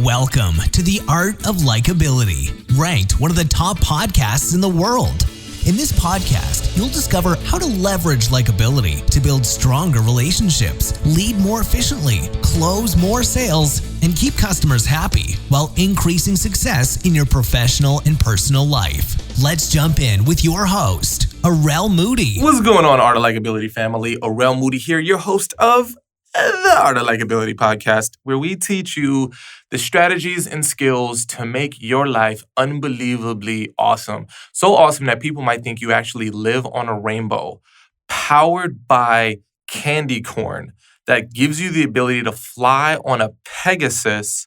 Welcome to The Art of Likeability, ranked one of the top podcasts in the world. In this podcast, you'll discover how to leverage likability to build stronger relationships, lead more efficiently, close more sales, and keep customers happy while increasing success in your professional and personal life. Let's jump in with your host, Arel Moody. What's going on, Art of Likeability family? Arel Moody here, your host of the Art of Likeability podcast, where we teach you the strategies and skills to make your life unbelievably awesome. So awesome that people might think you actually live on a rainbow, powered by candy corn that gives you the ability to fly on a Pegasus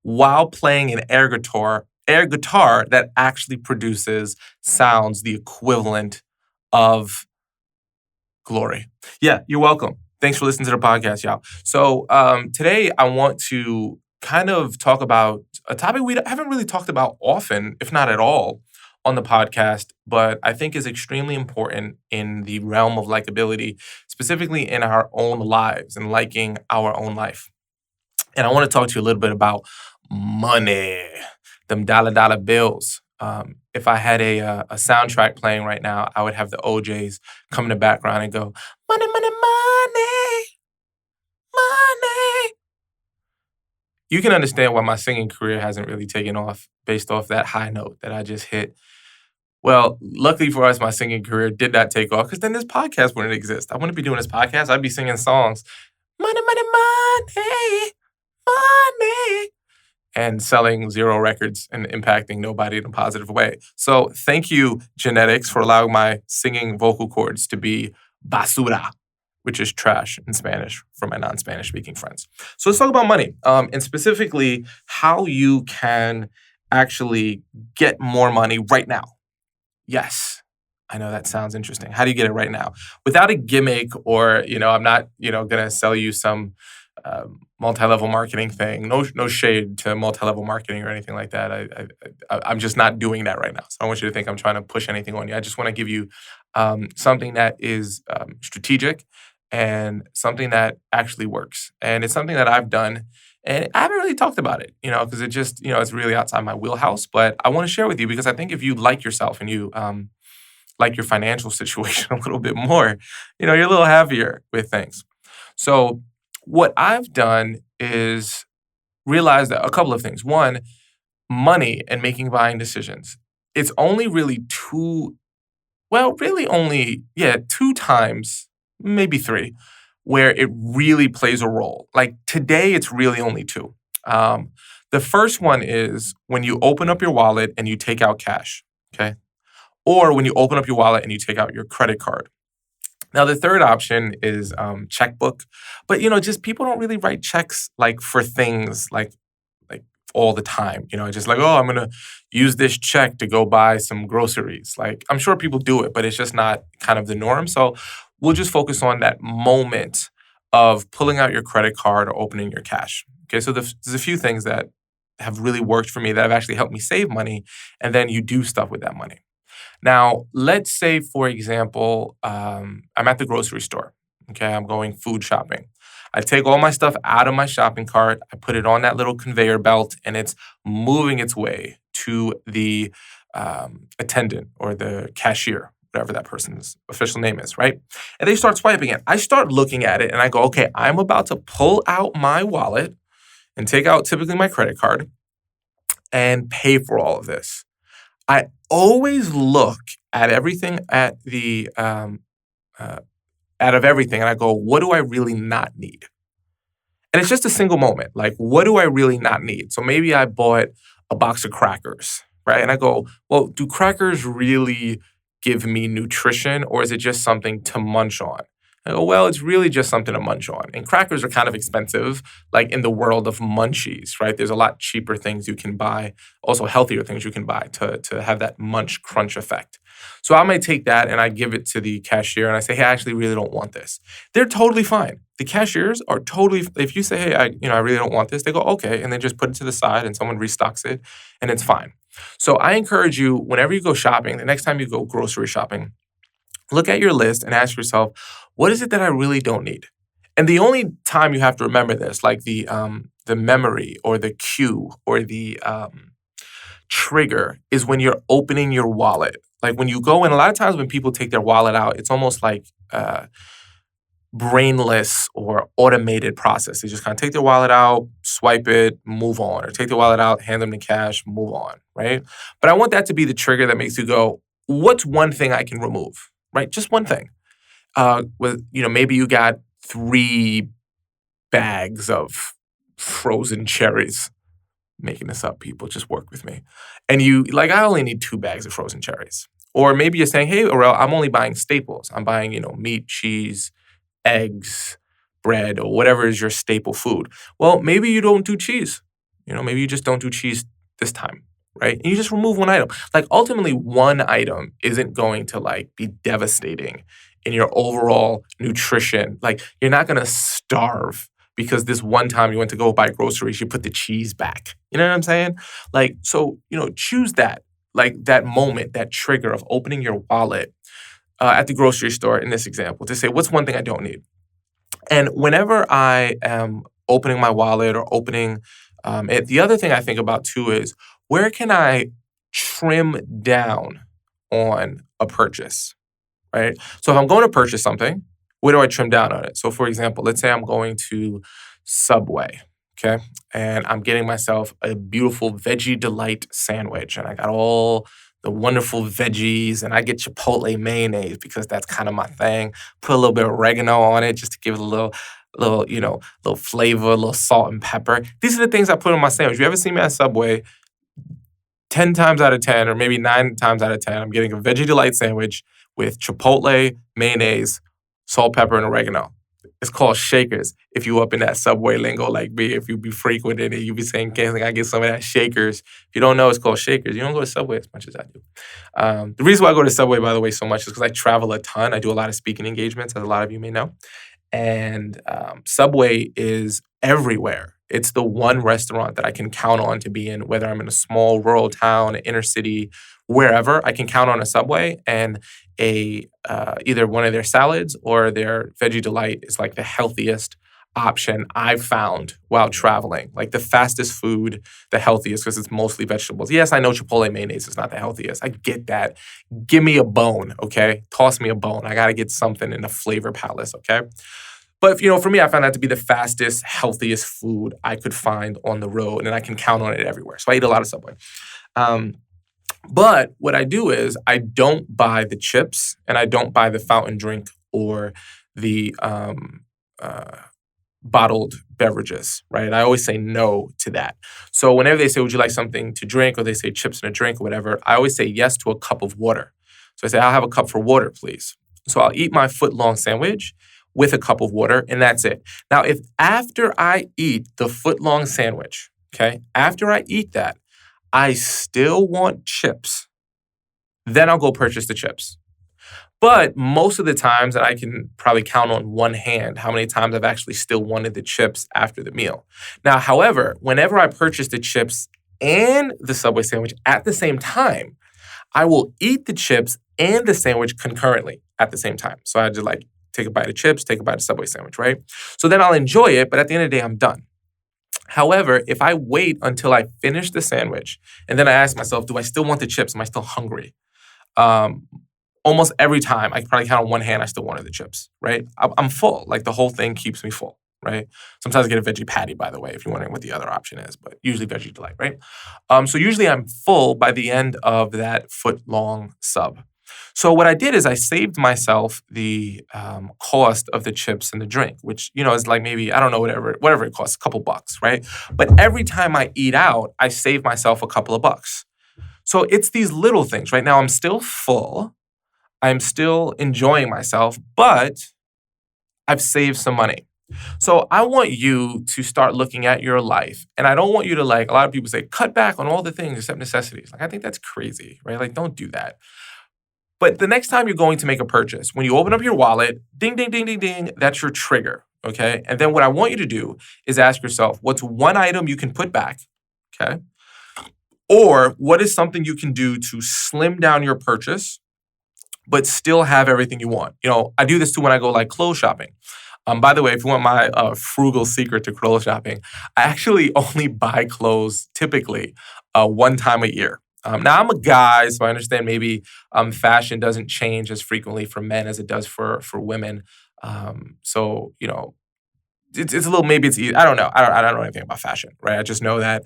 while playing an air guitar that actually produces sounds the equivalent of glory. Yeah, you're welcome. Thanks for listening to the podcast, y'all. So today I want to kind of talk about a topic we haven't really talked about often, if not at all, on the podcast, but I think is extremely important in the realm of likability, specifically in our own lives and liking our own life. And I want to talk to you a little bit about money, them dollar bills. If I had a soundtrack playing right now, I would have the OJs come in the background and go, money, money, money, money. You can understand why my singing career hasn't really taken off based off that high note that I just hit. Well, luckily for us, my singing career did not take off because then this podcast wouldn't exist. I wouldn't be doing this podcast. I'd be singing songs, money, money, money, money, and selling 0 records and impacting nobody in a positive way. So thank you, genetics, for allowing my singing vocal cords to be basura, which is trash in Spanish for my non-Spanish speaking friends. So let's talk about money, and specifically how you can actually get more money right now. Yes, I know that sounds interesting. How do you get it right now? Without a gimmick or, I'm not, going to sell you some multi-level marketing thing. No shade to multi-level marketing or anything like that. I'm just not doing that right now. So I don't want you to think I'm trying to push anything on you. I just want to give you something that is strategic and something that actually works. And it's something that I've done. And I haven't really talked about it, because it just, it's really outside my wheelhouse. But I want to share with you because I think if you like yourself and you like your financial situation a little bit more, you're a little happier with things. So what I've done is realize that a couple of things. One, money and making buying decisions. It's only really two times, maybe 3, where it really plays a role. Like today, it's really only 2. The first one is when you open up your wallet and you take out cash, okay? Or when you open up your wallet and you take out your credit card. Now, the third option is checkbook. But, just people don't really write checks like for things like all the time. Just like, I'm going to use this check to go buy some groceries. Like, I'm sure people do it, but it's just not kind of the norm. So we'll just focus on that moment of pulling out your credit card or opening your cash. Okay, so there's a few things that have really worked for me that have actually helped me save money, and then you do stuff with that money. Now, let's say, for example, I'm at the grocery store. Okay, I'm going food shopping. I take all my stuff out of my shopping cart. I put it on that little conveyor belt, and it's moving its way to the attendant or the cashier, whatever that person's official name is, right? And they start swiping it. I start looking at it, and I go, okay, I'm about to pull out my wallet and take out typically my credit card and pay for all of this. I always look at everything out of everything, and I go, what do I really not need? And it's just a single moment. Like, what do I really not need? So maybe I bought a box of crackers, right? And I go, well, do crackers really give me nutrition, or is it just something to munch on? I go, well, it's really just something to munch on. And crackers are kind of expensive, like in the world of munchies, right? There's a lot cheaper things you can buy, also healthier things you can buy to have that munch crunch effect. So I might take that and I give it to the cashier and I say, hey, I actually really don't want this. They're totally fine. The cashiers are totally, if you say, hey, I really don't want this, they go, okay, and they just put it to the side and someone restocks it and it's fine. So I encourage you, whenever you go shopping, the next time you go grocery shopping, look at your list and ask yourself, what is it that I really don't need? And the only time you have to remember this, like the the memory or the cue or the trigger is when you're opening your wallet. Like when you go in, a lot of times when people take their wallet out, it's almost like brainless or automated process. They just kind of take their wallet out, swipe it, move on, or take their wallet out, hand them the cash, move on, right? But I want that to be the trigger that makes you go, what's one thing I can remove, right? Just one thing. Maybe you got 3 bags of frozen cherries. Making this up, people, just work with me. And I only need 2 bags of frozen cherries. Or maybe you're saying, hey, Arel, I'm only buying staples. I'm buying, meat, cheese, eggs, bread, or whatever is your staple food. Well, maybe you don't do cheese. Maybe you just don't do cheese this time, right? And you just remove one item. Like ultimately, one item isn't going to be devastating in your overall nutrition. Like you're not going to starve because this one time you went to go buy groceries, you put the cheese back. You know what I'm saying? Choose that, that moment, that trigger of opening your wallet at the grocery store in this example to say, what's one thing I don't need? And whenever I am opening my wallet or opening the other thing I think about too is, where can I trim down on a purchase, right? So if I'm going to purchase something, where do I trim down on it? So for example, let's say I'm going to Subway, okay? And I'm getting myself a beautiful Veggie Delight sandwich. And I got all the wonderful veggies, and I get Chipotle mayonnaise because that's kind of my thing. Put a little bit of oregano on it just to give it a little flavor, a little salt and pepper. These are the things I put on my sandwich. You ever see me at Subway, 10 times out of 10, or maybe 9 times out of 10, I'm getting a Veggie Delight sandwich with Chipotle, mayonnaise, salt, pepper, and oregano. It's called shakers. If you up in that Subway lingo like me, if you be frequenting it, you be saying, "Can I get some of that shakers?" If you don't know, it's called shakers. You don't go to Subway as much as I do. The reason why I go to Subway, by the way, so much is because I travel a ton. I do a lot of speaking engagements, as a lot of you may know. And Subway is everywhere. It's the one restaurant that I can count on to be in, whether I'm in a small rural town, an inner city, wherever. I can count on a Subway, and either one of their salads or their Veggie Delight is like the healthiest option I've found while traveling. Like the fastest food, the healthiest, because it's mostly vegetables. Yes, I know Chipotle mayonnaise is not the healthiest. I get that. Give me a bone, okay? Toss me a bone. I got to get something in the flavor palace, okay? But, for me, I found that to be the fastest, healthiest food I could find on the road, and I can count on it everywhere. So I eat a lot of Subway. But what I do is I don't buy the chips, and I don't buy the fountain drink or the bottled beverages, right? I always say no to that. So whenever they say, would you like something to drink, or they say chips and a drink or whatever, I always say yes to a cup of water. So I say, I'll have a cup for water, please. So I'll eat my foot-long sandwich with a cup of water, and that's it. Now, if after I eat the foot-long sandwich, okay, after I eat that, I still want chips, then I'll go purchase the chips. But most of the times, and I can probably count on one hand how many times I've actually still wanted the chips after the meal. Now, however, whenever I purchase the chips and the Subway sandwich at the same time, I will eat the chips and the sandwich concurrently at the same time. So I just take a bite of chips, take a bite of Subway sandwich, right? So then I'll enjoy it, but at the end of the day, I'm done. However, if I wait until I finish the sandwich and then I ask myself, do I still want the chips? Am I still hungry? Almost every time, I can probably count on one hand, I still wanted the chips, right? I'm full. The whole thing keeps me full, right? Sometimes I get a veggie patty, by the way, if you're wondering what the other option is, but usually Veggie Delight, right? So usually I'm full by the end of that foot-long sub. So what I did is I saved myself the cost of the chips and the drink, which, is maybe, I don't know, whatever it costs, a couple bucks, right? But every time I eat out, I save myself a couple of bucks. So it's these little things. Right now, I'm still full. I'm still enjoying myself, but I've saved some money. So I want you to start looking at your life. And I don't want you to, a lot of people say, cut back on all the things except necessities. I think that's crazy, right? Don't do that. But the next time you're going to make a purchase, when you open up your wallet, ding, ding, ding, ding, ding, that's your trigger, okay? And then what I want you to do is ask yourself, what's one item you can put back, okay? Or what is something you can do to slim down your purchase, but still have everything you want? I do this too when I go clothes shopping. By the way, if you want my frugal secret to clothes shopping, I actually only buy clothes typically one time a year. Now I'm a guy, so I understand maybe fashion doesn't change as frequently for men as it does for women. So it's a little maybe it's easy. I don't know. I don't know anything about fashion, right? I just know that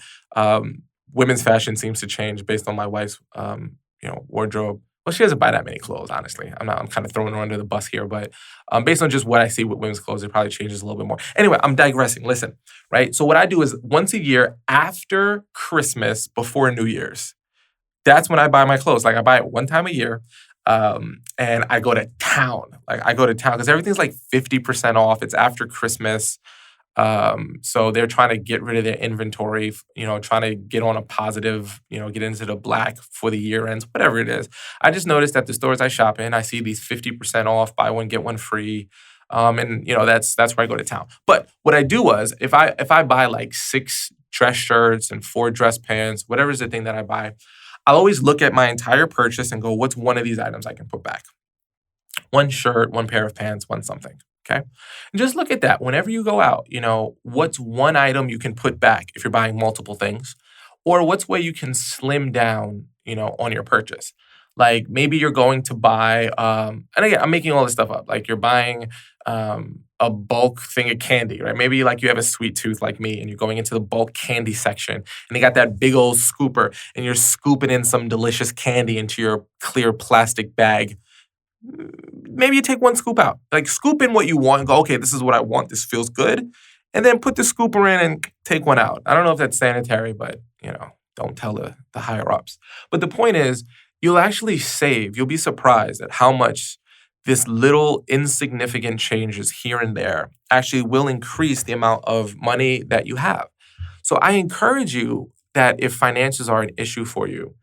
women's fashion seems to change based on my wife's wardrobe. Well, she doesn't buy that many clothes, honestly. I'm kind of throwing her under the bus here, but based on just what I see with women's clothes, it probably changes a little bit more. Anyway, I'm digressing. Listen, right? So what I do is once a year after Christmas, before New Year's, that's when I buy my clothes. Like I buy it one time a year. And I go to town. Like I go to town because everything's like 50% off. It's after Christmas. So they're trying to get rid of their inventory, trying to get on a positive, get into the black for the year ends, whatever it is. I just noticed that the stores I shop in, I see these 50% off, buy one, get one free. And that's where I go to town. But what I do was if I buy like 6 dress shirts and 4 dress pants, whatever's the thing that I buy, I'll always look at my entire purchase and go, what's one of these items I can put back? One shirt, one pair of pants, one something. Okay. And just look at that. Whenever you go out, what's one item you can put back if you're buying multiple things? Or what's way you can slim down, on your purchase? Like maybe you're going to buy, and again, I'm making all this stuff up. Like you're buying a bulk thing of candy, right? Maybe like you have a sweet tooth like me and you're going into the bulk candy section and they got that big old scooper and you're scooping in some delicious candy into your clear plastic bag. Maybe you take one scoop out. Like scoop in what you want and go, okay, this is what I want. This feels good. And then put the scooper in and take one out. I don't know if that's sanitary, but, don't tell the higher ups. But the point is, you'll actually save. You'll be surprised at how much this little insignificant changes here and there actually will increase the amount of money that you have. So I encourage you that if finances are an issue for you,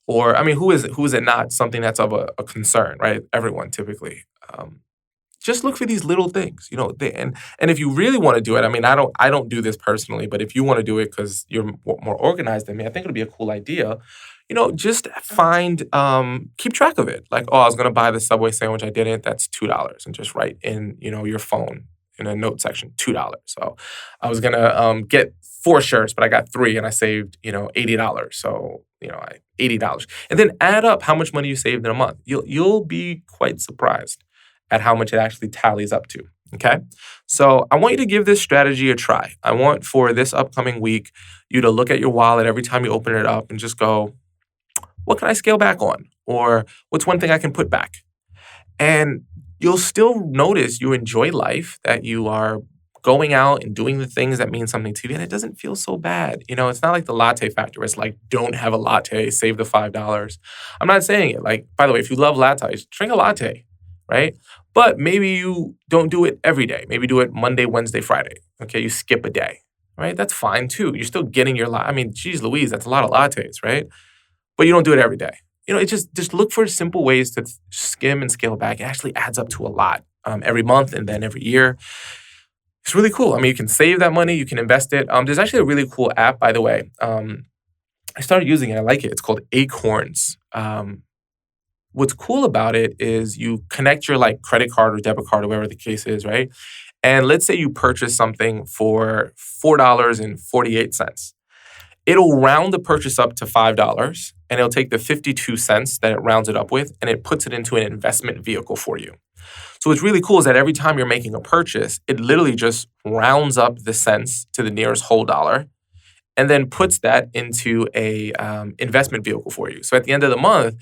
or, I mean, who is it not something that's of a concern, right? Everyone typically. Just look for these little things, and if you really want to do it, I mean, I don't do this personally, but if you want to do it because you're more organized than me, I think it'll be a cool idea. Just keep track of it. Like, oh, I was going to buy the Subway sandwich. I didn't. That's $2. And just write in, your phone in a note section, $2. So I was going to get 4 shirts, but I got 3 and I saved, $80. So, $80. And then add up how much money you saved in a month. You'll be quite surprised at how much it actually tallies up to. Okay. So I want you to give this strategy a try. I want for this upcoming week, you to look at your wallet every time you open it up and just go, what can I scale back on? Or what's one thing I can put back? And you'll still notice you enjoy life, that you are going out and doing the things that mean something to you, and it doesn't feel so bad. It's not like the latte factor. It's like, don't have a latte, save the $5. I'm not saying it. Like, by the way, if you love lattes, drink a latte, right? But maybe you don't do it every day. Maybe do it Monday, Wednesday, Friday. Okay, you skip a day, right? That's fine too. You're still getting your I mean, geez Louise, that's a lot of lattes, right? But you don't do it every day. It just look for simple ways to skim and scale back. It actually adds up to a lot every month and then every year. It's really cool. I mean, you can save that money. You can invest it. There's actually a really cool app, by the way. I started using it. I like it. It's called Acorns. What's cool about it is you connect your credit card or debit card or whatever the case is, right? And let's say you purchase something for $4.48. It'll round the purchase up to $5 and it'll take the 52 cents that it rounds it up with and it puts it into an investment vehicle for you. So what's really cool is that every time you're making a purchase, it literally just rounds up the cents to the nearest whole dollar and then puts that into a investment vehicle for you. So at the end of the month,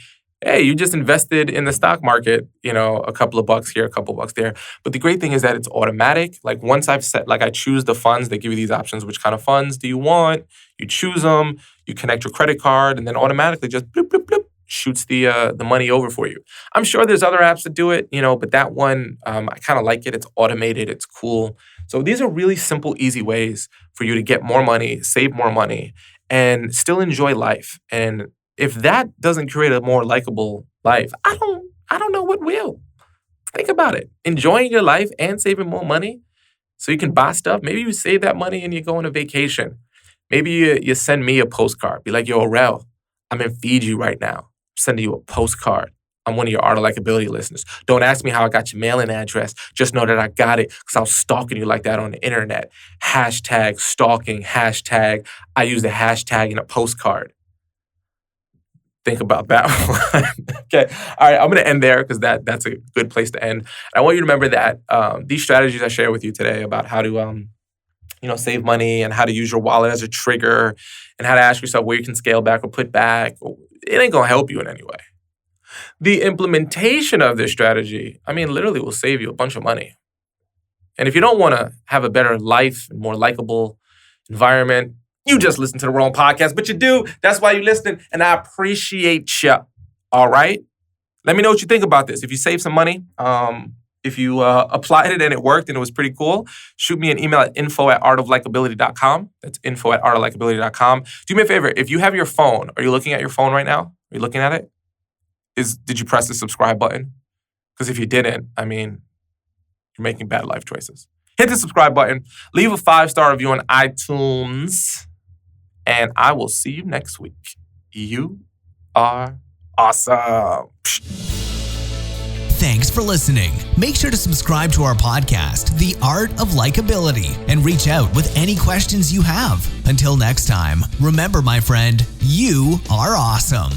hey, you just invested in the stock market, a couple of bucks here, a couple of bucks there. But the great thing is that it's automatic. Like once I've set, I choose the funds, they give you these options. Which kind of funds do you want? You choose them, you connect your credit card, and then automatically just bloop, bloop, bloop, shoots the money over for you. I'm sure there's other apps that do it, but that one, I kind of like it. It's automated, it's cool. So these are really simple, easy ways for you to get more money, save more money, and still enjoy life. And if that doesn't create a more likable life, I don't know what will. Think about it. Enjoying your life and saving more money so you can buy stuff. Maybe you save that money and you go on a vacation. Maybe you send me a postcard. Be like, yo, Arel, I'm in Fiji right now. I'm sending you a postcard. I'm one of your Art of Likeability listeners. Don't ask me how I got your mailing address. Just know that I got it because I was stalking you like that on the internet. Hashtag stalking, hashtag I use the hashtag in a postcard. Think about that one. Okay. All right. I'm going to end there because that's a good place to end. I want you to remember that these strategies I share with you today about how to save money and how to use your wallet as a trigger and how to ask yourself where you can scale back or put back, it ain't going to help you in any way. The implementation of this strategy, literally will save you a bunch of money. And if you don't want to have a better life, more likable environment, you just listen to the wrong podcast, but you do. That's why you're listening, and I appreciate you. All right? Let me know what you think about this. If you save some money, if you applied it and it worked and it was pretty cool, shoot me an email at info@artoflikeability.com. That's info@artoflikeability.com. Do me a favor. If you have your phone, are you looking at your phone right now? Are you looking at it? Did you press the subscribe button? Because if you didn't, you're making bad life choices. Hit the subscribe button. Leave a 5-star review on iTunes. And I will see you next week. You are awesome. Thanks for listening. Make sure to subscribe to our podcast, The Art of Likeability, and reach out with any questions you have. Until next time, remember, my friend, you are awesome.